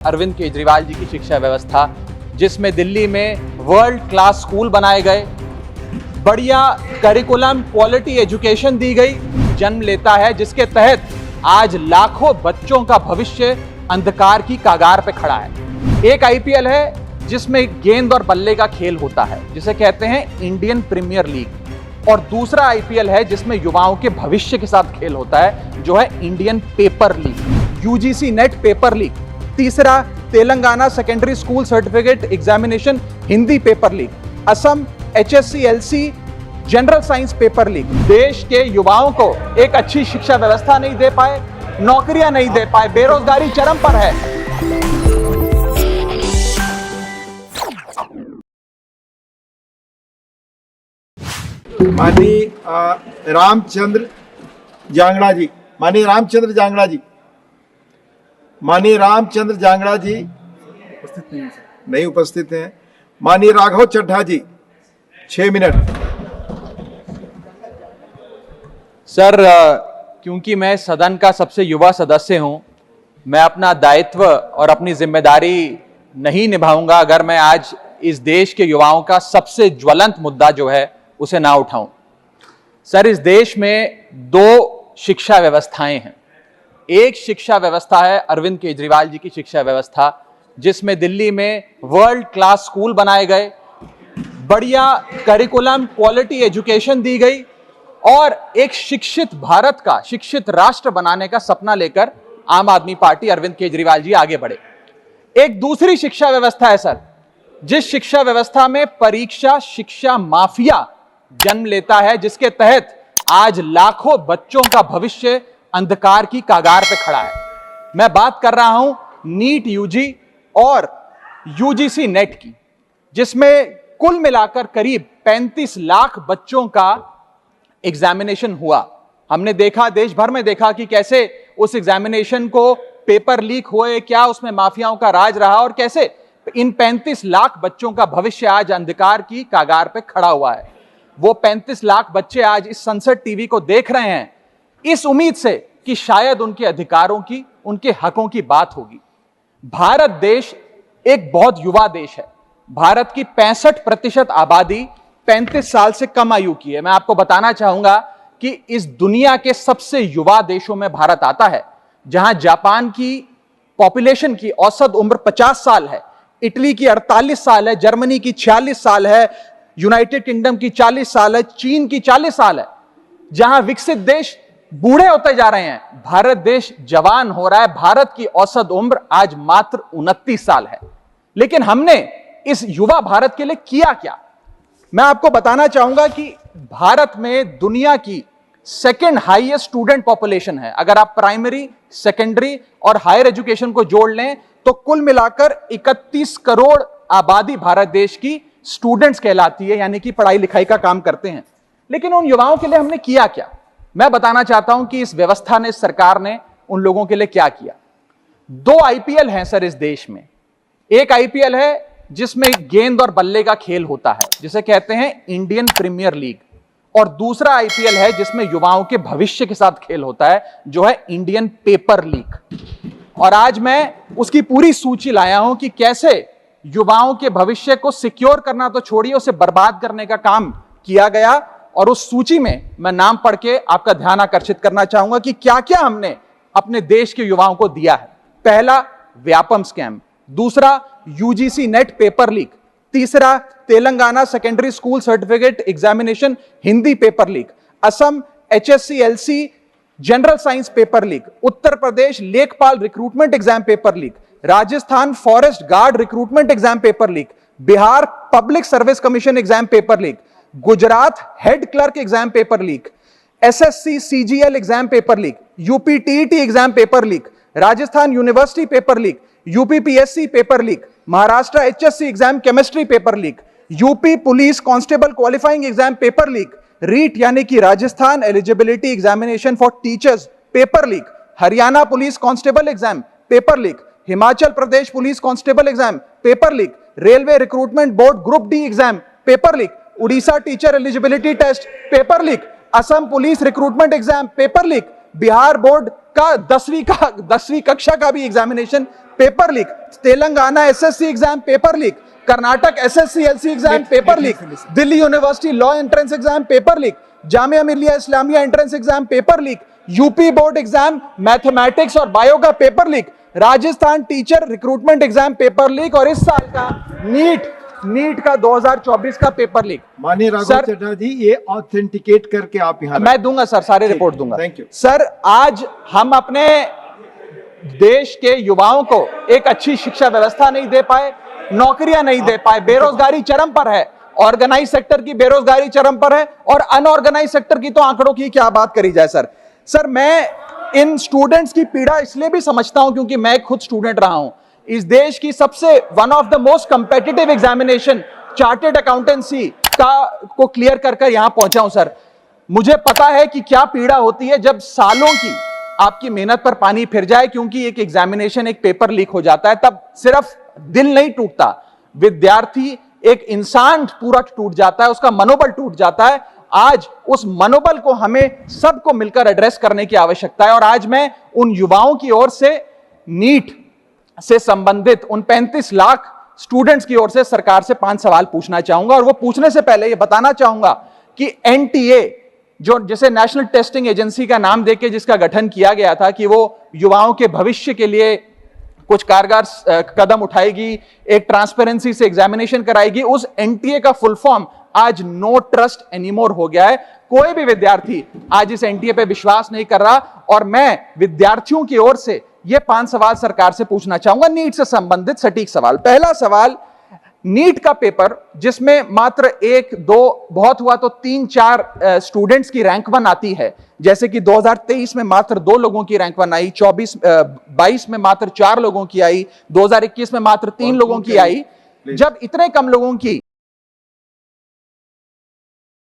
अरविंद केजरीवाल जी की शिक्षा व्यवस्था, जिसमें दिल्ली में वर्ल्ड क्लास स्कूल बनाए गए, बढ़िया करिकुलम, क्वालिटी एजुकेशन दी गई, जन्म लेता है, जिसके तहत आज लाखों बच्चों का भविष्य अंधकार की कगार पे खड़ा है। एक आईपीएल है जिसमें गेंद और बल्ले का खेल होता है, जिसे कहते हैं इंडियन प्रीमियर लीग, और दूसरा आईपीएल है जिसमें युवाओं के भविष्य के साथ खेल होता है, जो है Indian paper leak, UGC NET paper leak. तीसरा Telangana secondary school certificate examination Hindi paper leak, Assam HSC-LC general science paper leak. देश के युवाओं को एक अच्छी शिक्षा व्यवस्था नहीं दे पाए, नौकरियां नहीं दे पाए, बेरोजगारी चरम पर है। माननीय रामचंद्र जांगड़ा जी, माननीय रामचंद्र जांगड़ा जी, माननीय रामचंद्र जांगड़ा जी नहीं उपस्थित हैं। माननीय राघव चड्ढा जी 6 मिनट। सर, क्योंकि मैं सदन का सबसे युवा सदस्य हूं, मैं अपना दायित्व और अपनी जिम्मेदारी नहीं निभाऊंगा अगर मैं आज इस देश के युवाओं का सबसे ज्वलंत मुद्दा जो है उसे ना उठाऊं। सर, इस देश में 2 शिक्षा व्यवस्थाएं हैं। एक शिक्षा व्यवस्था है अरविंद केजरीवाल जी की शिक्षा व्यवस्था, जिसमें दिल्ली में वर्ल्ड क्लास स्कूल बनाए गए, बढ़िया करिकुलम, क्वालिटी एजुकेशन दी गई, और एक शिक्षित भारत का, शिक्षित राष्ट्र बनाने का सपना लेकर आम आदमी पार्टी, अरविंद केजरीवाल जी आगे बढ़े। एक दूसरी शिक्षा व्यवस्था है सर, जिस शिक्षा व्यवस्था में परीक्षा शिक्षा माफिया जन्म लेता है, जिसके तहत आज लाखों बच्चों का भविष्य अंधकार की कगार पे खड़ा है। मैं बात कर रहा हूं नीट यूजी और यूजीसी नेट की, जिसमें कुल मिलाकर करीब 35 लाख बच्चों का एग्जामिनेशन हुआ। हमने देखा, देश भर में देखा कि कैसे उस एग्जामिनेशन को पेपर लीक हुए, क्या उसमें माफियाओं का राज रहा, और कैसे इन 35 लाख बच्चों का भविष्य आज अंधकार की कगार पे खड़ा हुआ है। वो 35 लाख बच्चे आज इस संसद टीवी को देख रहे हैं इस उम्मीद से कि शायद उनके अधिकारों की, उनके हकों की बात होगी। भारत देश एक बहुत युवा देश है। भारत की 65% आबादी 35 साल से कम आयु की है। मैं आपको बताना चाहूंगा कि इस दुनिया के सबसे युवा देशों में भारत आता है, जहां जापान की पॉपुलेशन की औसत उम्र 50 साल है, इटली की 48 साल है, जर्मनी की 46 साल है, यूनाइटेड किंगडम की 40 साल है, चीन की 40 साल है। जहां विकसित देश बूढ़े होते जा रहे हैं, भारत देश जवान हो रहा है। भारत की औसत उम्र आज मात्र 29 साल है। लेकिन हमने इस युवा भारत के लिए किया क्या? मैं आपको बताना चाहूंगा कि भारत में दुनिया की सेकेंड हाईएस्ट स्टूडेंट पॉपुलेशन है। अगर आप प्राइमरी, सेकेंडरी और हायर एजुकेशन को जोड़ लें तो कुल मिलाकर 31 करोड़ आबादी भारत देश की स्टूडेंट्स कहलाती है, यानी कि पढ़ाई लिखाई का काम करते हैं। लेकिन उन युवाओं के लिए हमने किया क्या? मैं बताना चाहता हूं कि इस व्यवस्था ने, सरकार ने उन लोगों के लिए क्या किया। 2 आईपीएल हैं सर इस देश में। एक आईपीएल है जिसमें गेंद और बल्ले का खेल होता है, जिसे कहते हैं इंडियन प्रीमियर लीग, और दूसरा आईपीएल है जिसमें युवाओं के भविष्य के साथ खेल होता है, जो है इंडियन पेपर लीग। और आज मैं उसकी पूरी सूची लाया हूं कि कैसे युवाओं के भविष्य को सिक्योर करना तो छोड़िए, उसे बर्बाद करने का काम किया गया। और उस सूची में मैं नाम पढ़ के आपका ध्यान आकर्षित करना चाहूंगा कि क्या क्या हमने अपने देश के युवाओं को दिया है। पहला, व्यापम स्कैम। दूसरा, यूजीसी नेट पेपर लीक। तीसरा, Telangana secondary school certificate examination Hindi paper leak. Assam HSC-LC general science paper leak. Uttar Pradesh लेखपाल recruitment exam paper leak. Rajasthan forest guard recruitment exam paper leak. Bihar public service commission exam paper leak. Gujarat head clerk exam paper leak. SSC CGL exam paper leak. UP TET exam paper leak. Rajasthan university paper leak. UP PSC paper leak. Maharashtra HSC exam chemistry paper leak. UP police constable qualifying exam paper leak. REET यानी कि Rajasthan eligibility examination for teachers paper leak. Haryana police constable exam paper leak. Himachal Pradesh police constable exam paper leak. Railway recruitment board group D exam paper leak. Orissa teacher eligibility test paper leak. Assam police recruitment exam paper leak. Bihar board का 10वीं कक्षा का भी examination paper leak, Telangana SSC exam paper leak, Karnataka SSC LC exam paper leak, Delhi university law entrance exam paper leak, Jamia Millia Islamia entrance exam paper leak, UP board exam mathematics और bio का paper leak, Rajasthan teacher recruitment exam paper leak, और इस साल का NEET का 2024 का paper leak. माननीय राघव चड्ढा जी, ये ऑथेंटिकेट करके आप यहाँ मैं दूंगा सर, सारे रिपोर्ट दूंगा। थैंक यू सर, आज हम अपने देश के युवाओं को एक अच्छी शिक्षा व्यवस्था नहीं दे पाए, नौकरियां नहीं दे पाए, बेरोजगारी चरम पर है, ऑर्गेनाइज सेक्टर की बेरोजगारी चरम पर है, और अनऑर्गेनाइज सेक्टर की तो आंकड़ों की क्या बात करी जाए। सर मैं इन स्टूडेंट्स की पीड़ा इसलिए भी समझता हूं क्योंकि मैं खुद स्टूडेंट रहा हूं। इस देश की सबसे one of the most competitive examination chartered accountancy को क्लियर कर यहां पहुंचा हूं। सर, मुझे पता है कि क्या पीड़ा होती है जब सालों की आपकी मेहनत पर पानी फिर जाए क्योंकि एक एग्जामिनेशन, एक पेपर लीक हो जाता है। तब सिर्फ दिल नहीं टूटता, विद्यार्थी, एक इंसान पूरा टूट जाता है, उसका मनोबल टूट जाता है। आज उस मनोबल को हमें सबको मिलकर एड्रेस करने की आवश्यकता है, और आज मैं उन युवाओं की ओर से नीट से संबंधित उन 35 लाख स्टूडेंट्स की ओर से सरकार से 5 सवाल पूछना चाहूंगा। और वो पूछने से पहले ये बताना चाहूंगा कि एनटीए, जो जिसे नेशनल टेस्टिंग एजेंसी का नाम देके जिसका गठन किया गया था कि वो युवाओं के भविष्य के लिए कुछ कारगर कदम उठाएगी, एक ट्रांसपेरेंसी से एग्जामिनेशन कराएगी, उस एनटीए का फुल फॉर्म आज नो ट्रस्ट एनीमोर हो गया है। कोई भी विद्यार्थी आज इस एनटीए पे विश्वास नहीं कर रहा, और मैं विद्यार्थियों की ओर से ये 5 सवाल सरकार से पूछना चाहूंगा, नीट से संबंधित सटीक सवाल। पहला सवाल, नीट का पेपर जिसमें मात्र 1-2, बहुत हुआ तो 3-4 स्टूडेंट्स की रैंक 1 आती है, जैसे कि 2023 में मात्र 2 लोगों की रैंक 1 आई, 22 में मात्र 4 लोगों की आई, 2021 में मात्र 3 लोगों की आई। जब इतने कम लोगों की